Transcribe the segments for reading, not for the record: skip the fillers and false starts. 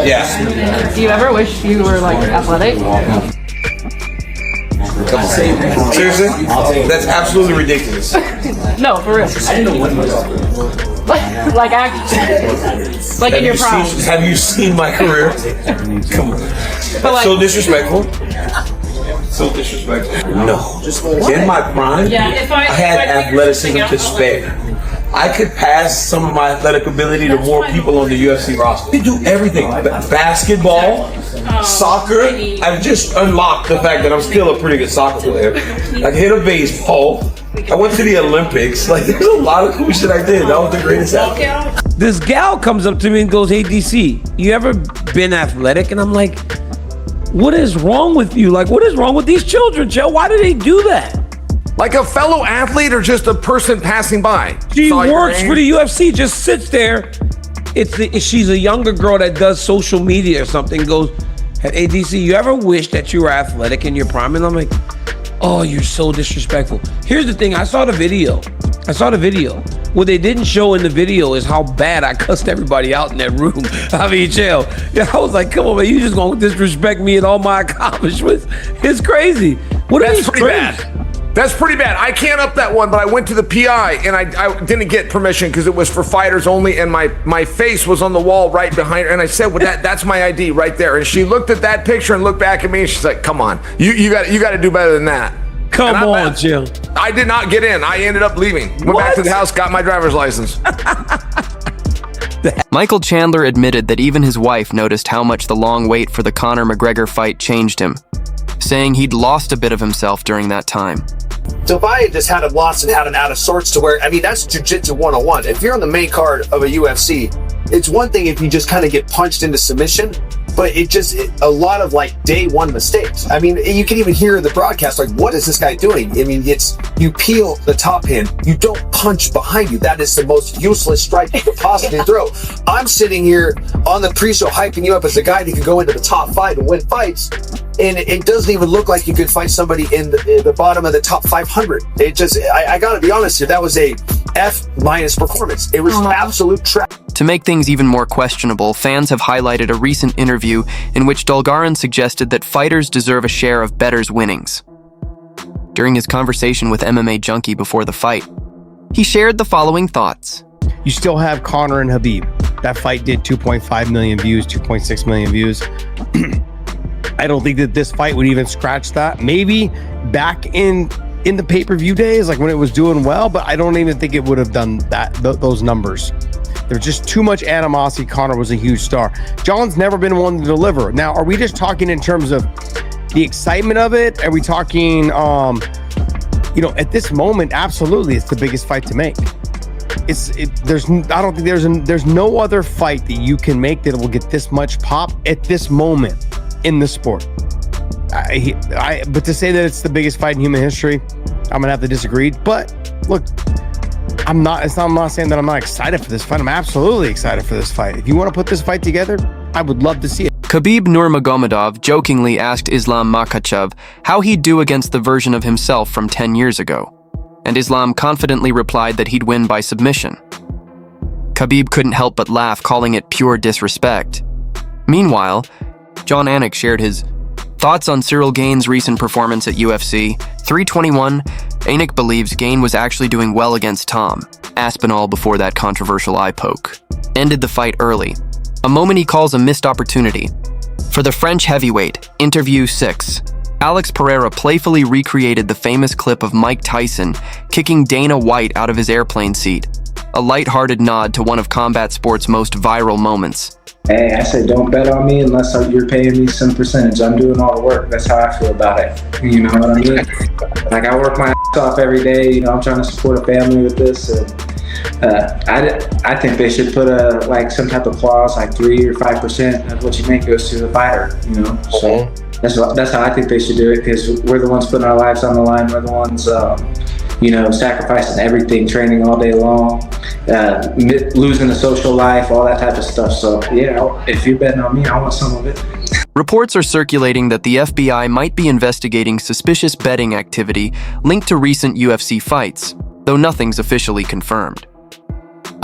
Yeah. Do you ever wish you were like athletic? Seriously? That's absolutely ridiculous. No, for real. Like actually, like in your prime. Have you seen my career? Come on. But like, So disrespectful. So disrespectful. No. In my prime, I had athleticism to spare. I could pass some of my athletic ability to more people on the UFC roster. They do everything. Basketball, soccer. I've just unlocked the fact that I'm still a pretty good soccer player. I can hit a baseball. I went to the Olympics. Like, there's a lot of cool shit I did. That was the greatest athlete. This gal comes up to me and goes, "Hey, DC, you ever been athletic?" And I'm like, what is wrong with you? Like, what is wrong with these children, Joe? Why do they do that? Like a fellow athlete or just a person passing by? She works for the UFC, just sits there. She's a younger girl that does social media or something, goes, "Hey, DC, you ever wish that you were athletic in your prime?" And I'm like, oh, you're so disrespectful. Here's the thing, I saw the video. What they didn't show in the video is how bad I cussed everybody out in that room. I mean, chill. Yeah, I was like, come on, man, you just gonna disrespect me and all my accomplishments? It's crazy. That's pretty bad. That's pretty bad. I can't up that one, but I went to the PI and I didn't get permission because it was for fighters only, and my face was on the wall right behind her, and I said, well, that's my ID right there. And she looked at that picture and looked back at me and she's like, come on, you got to do better than that. Come on, Jim. I did not get in. I ended up leaving. Went back to the house, got my driver's license. Michael Chandler admitted that even his wife noticed how much the long wait for the Conor McGregor fight changed him, saying he'd lost a bit of himself during that time. So if I had just had him lost and had him out of sorts to where, I mean, that's jiu-jitsu 101. If you're on the main card of a UFC, it's one thing if you just kind of get punched into submission, but a lot of like day one mistakes. I mean, you can even hear the broadcast, like, what is this guy doing? I mean, you peel the top hand, you don't punch behind you. That is the most useless strike you could possibly throw. I'm sitting here on the pre-show hyping you up as a guy that could go into the top 5 and win fights, and it doesn't even look like you could fight somebody in the bottom of the top 500. It just, I gotta be honest here, that was a F- performance. It was absolute trash. To make things even more questionable, fans have highlighted a recent interview in which Dolgarin suggested that fighters deserve a share of bettors' winnings. During his conversation with MMA Junkie before the fight, he shared the following thoughts. You still have Conor and Khabib. That fight did 2.5 million views, 2.6 million views. I don't think that this fight would even scratch that. Maybe back in the pay-per-view days, like when it was doing well, but I don't even think it would have done those numbers. There's just too much animosity. Conor was a huge star. John's never been one to deliver. Now, are we just talking in terms of the excitement of it? Are we talking, at this moment, absolutely, it's the biggest fight to make. I don't think there's no other fight that you can make that will get this much pop at this moment in the sport. But to say that it's the biggest fight in human history, I'm gonna have to disagree. But look, I'm not saying that I'm not excited for this fight. I'm absolutely excited for this fight. If you want to put this fight together, I would love to see it. Khabib Nurmagomedov jokingly asked Islam Makhachev how he'd do against the version of himself from 10 years ago, and Islam confidently replied that he'd win by submission. Khabib couldn't help but laugh, calling it pure disrespect. Meanwhile, Jon Anik shared his thoughts on Cyril Gane's recent performance at UFC 321. Anik believes Gane was actually doing well against Tom Aspinall before that controversial eye poke ended the fight early, a moment he calls a missed opportunity. For the French heavyweight, Interview 6, Alex Pereira playfully recreated the famous clip of Mike Tyson kicking Dana White out of his airplane seat, a lighthearted nod to one of combat sport's most viral moments. Hey, I said don't bet on me unless you're paying me some percentage. I'm doing all the work. That's how I feel about it. You know what I mean? Like, I work my ass off every day. I'm trying to support a family with this. And I think they should put some type of clause, like 3 or 5% of what you make goes to the fighter. So that's how I think they should do it, because we're the ones putting our lives on the line. We're the ones, sacrificing everything, training all day long, losing a social life, all that type of stuff. So yeah, if you're betting on me, I want some of it. Reports are circulating that the FBI might be investigating suspicious betting activity linked to recent UFC fights, though nothing's officially confirmed.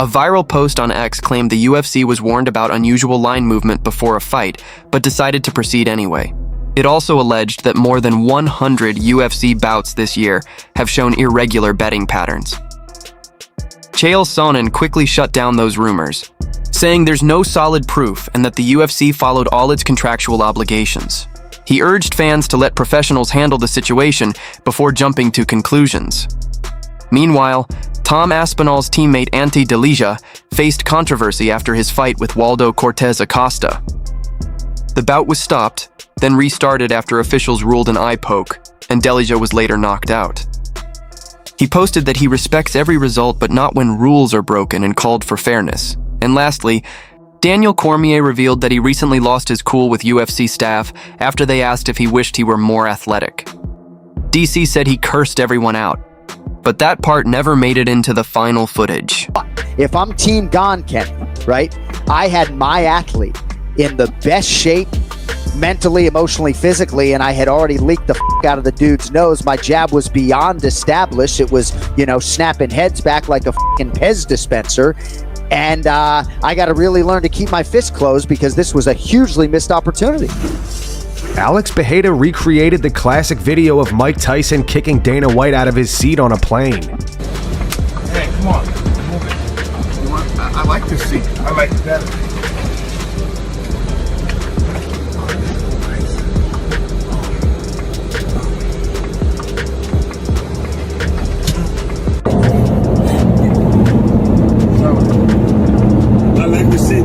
A viral post on X claimed the UFC was warned about unusual line movement before a fight, but decided to proceed anyway. It also alleged that more than 100 UFC bouts this year have shown irregular betting patterns. Chael Sonnen quickly shut down those rumors, saying there's no solid proof and that the UFC followed all its contractual obligations. He urged fans to let professionals handle the situation before jumping to conclusions. Meanwhile, Tom Aspinall's teammate Ante Delija faced controversy after his fight with Waldo Cortez Acosta. The bout was stopped, then restarted after officials ruled an eye poke, and Delija was later knocked out. He posted that he respects every result but not when rules are broken, and called for fairness. And lastly, Daniel Cormier revealed that he recently lost his cool with UFC staff after they asked if he wished he were more athletic. DC said he cursed everyone out, but that part never made it into the final footage. If I'm Team Gone Kenny, right, I had my athlete in the best shape, mentally, emotionally, physically, and I had already leaked the out of the dude's nose. My jab was beyond established. It was, snapping heads back like a Pez dispenser. And I got to really learn to keep my fist closed because this was a hugely missed opportunity. Alex Pereira recreated the classic video of Mike Tyson kicking Dana White out of his seat on a plane. Hey, come on. Move it. I like this seat. I like it better. I like the seat.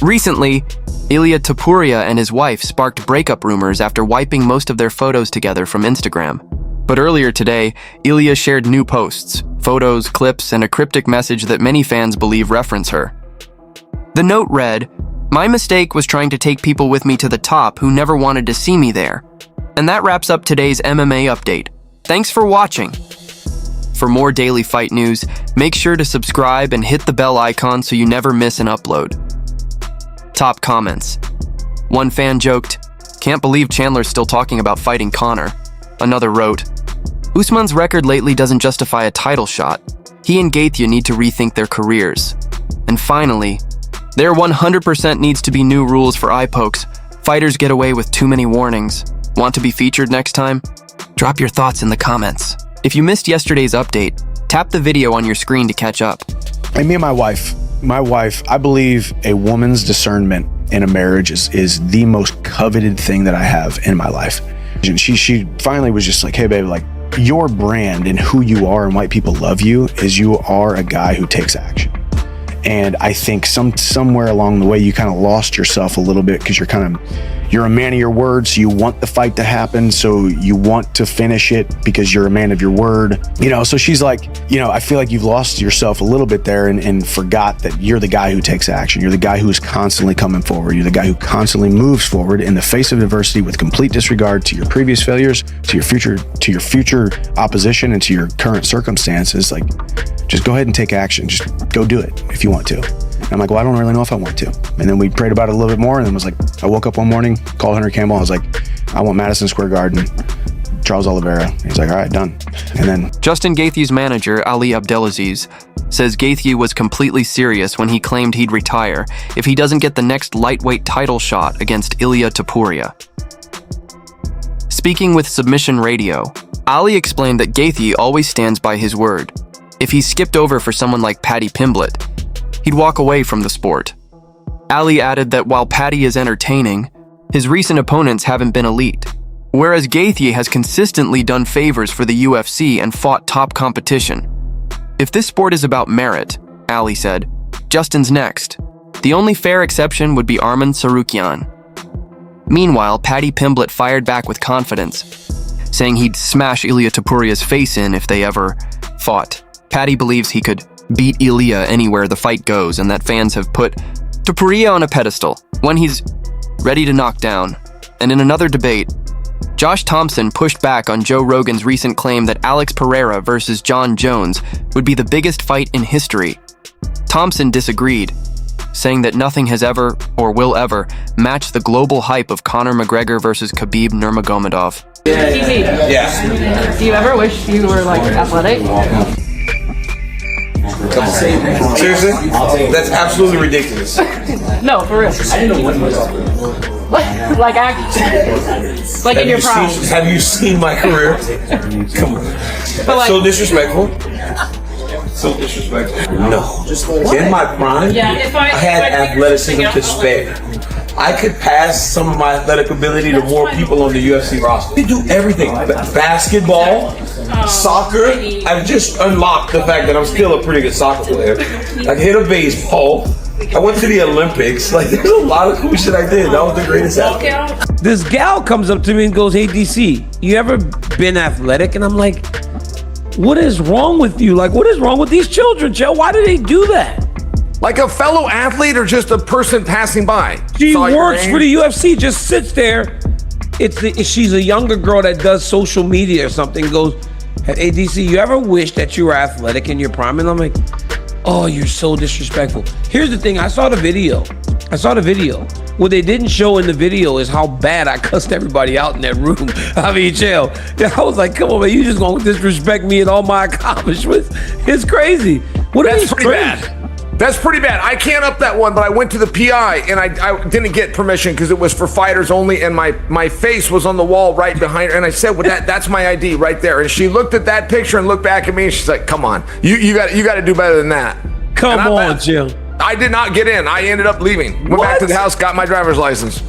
Recently, Ilia Topuria and his wife sparked breakup rumors after wiping most of their photos together from Instagram. But earlier today, Ilia shared new posts, photos, clips, and a cryptic message that many fans believe reference her. The note read, "My mistake was trying to take people with me to the top who never wanted to see me there." And that wraps up today's MMA update. Thanks for watching. For more daily fight news, make sure to subscribe and hit the bell icon so you never miss an upload. Top comments. One fan joked, "Can't believe Chandler's still talking about fighting Conor." Another wrote, "Usman's record lately doesn't justify a title shot. He and Gaethje need to rethink their careers." And finally, there 100% needs to be new rules for eye pokes. Fighters get away with too many warnings. Want to be featured next time? Drop your thoughts in the comments. If you missed yesterday's update, tap the video on your screen to catch up. And me and my wife, I believe a woman's discernment in a marriage is the most coveted thing that I have in my life. And she finally was just like, "Hey babe, like your brand and who you are and why people love you is you are a guy who takes action." And I think somewhere along the way you kind of lost yourself a little bit because you're a man of your word, so you want the fight to happen, so you want to finish it because you're a man of your word. So she's like, I feel like you've lost yourself a little bit there and forgot that you're the guy who takes action. You're the guy who's constantly coming forward. You're the guy who constantly moves forward in the face of adversity with complete disregard to your previous failures, to your future opposition, and to your current circumstances. Like, just go ahead and take action. Just go do it if you want to. And I'm like, well, I don't really know if I want to. And then we prayed about it a little bit more, and then was like, I woke up one morning, called Hunter Campbell. I was like, I want Madison Square Garden, Charles Oliveira. He's like, all right, done. And then Justin Gaethje's manager, Ali Abdelaziz, says Gaethje was completely serious when he claimed he'd retire if he doesn't get the next lightweight title shot against Ilia Topuria. Speaking with Submission Radio, Ali explained that Gaethje always stands by his word. If he skipped over for someone like Paddy Pimblett, he'd walk away from the sport. Ali added that while Paddy is entertaining, his recent opponents haven't been elite, whereas Gaethje has consistently done favors for the UFC and fought top competition. If this sport is about merit, Ali said, Justin's next. The only fair exception would be Arman Tsarukyan. Meanwhile, Paddy Pimblett fired back with confidence, saying he'd smash Ilia Topuria's face in if they ever fought. Paddy believes he could beat Ilia anywhere the fight goes, and that fans have put Topuria on a pedestal, one he's ready to knock down. And in another debate, Josh Thompson pushed back on Joe Rogan's recent claim that Alex Pereira versus John Jones would be the biggest fight in history. Thompson disagreed, saying that nothing has ever, or will ever, match the global hype of Conor McGregor versus Khabib Nurmagomedov. TV. Yeah. Do you ever wish you were like athletic? Seriously? That's absolutely ridiculous. No, for real. Like in your prime. Have you seen my career? Come on. But like, So disrespectful. So disrespectful. No. In my prime, I had athleticism to spare. I could pass some of my athletic ability to more people on the UFC roster. They do everything. Basketball, soccer. I've just unlocked the fact that I'm still a pretty good soccer player. I hit a baseball. I went to the Olympics. Like, there's a lot of cool shit I did. That was the greatest athlete. This gal comes up to me and goes, "Hey DC, you ever been athletic?" And I'm like, "What is wrong with you? Like, what is wrong with these children, Joe? Why do they do that?" Like a fellow athlete or just a person passing by? She works for the UFC, just sits there. She's a younger girl that does social media or something. Goes, "Hey DC, you ever wish that you were athletic in your prime?" And I'm like, "Oh, you're so disrespectful." Here's the thing, I saw the video. What they didn't show in the video is how bad I cussed everybody out in that room. I mean, jail. I was like, come on, man, you just gonna disrespect me and all my accomplishments? It's crazy. That's pretty bad. That's pretty bad. I can't up that one, but I went to the PI and I didn't get permission because it was for fighters only, and my face was on the wall right behind her, and I said, "Well, that's my ID right there." And she looked at that picture and looked back at me, and she's like, "Come on, you got to do better than that." Come on, Jim. I did not get in. I ended up leaving. Went back to the house, got my driver's license.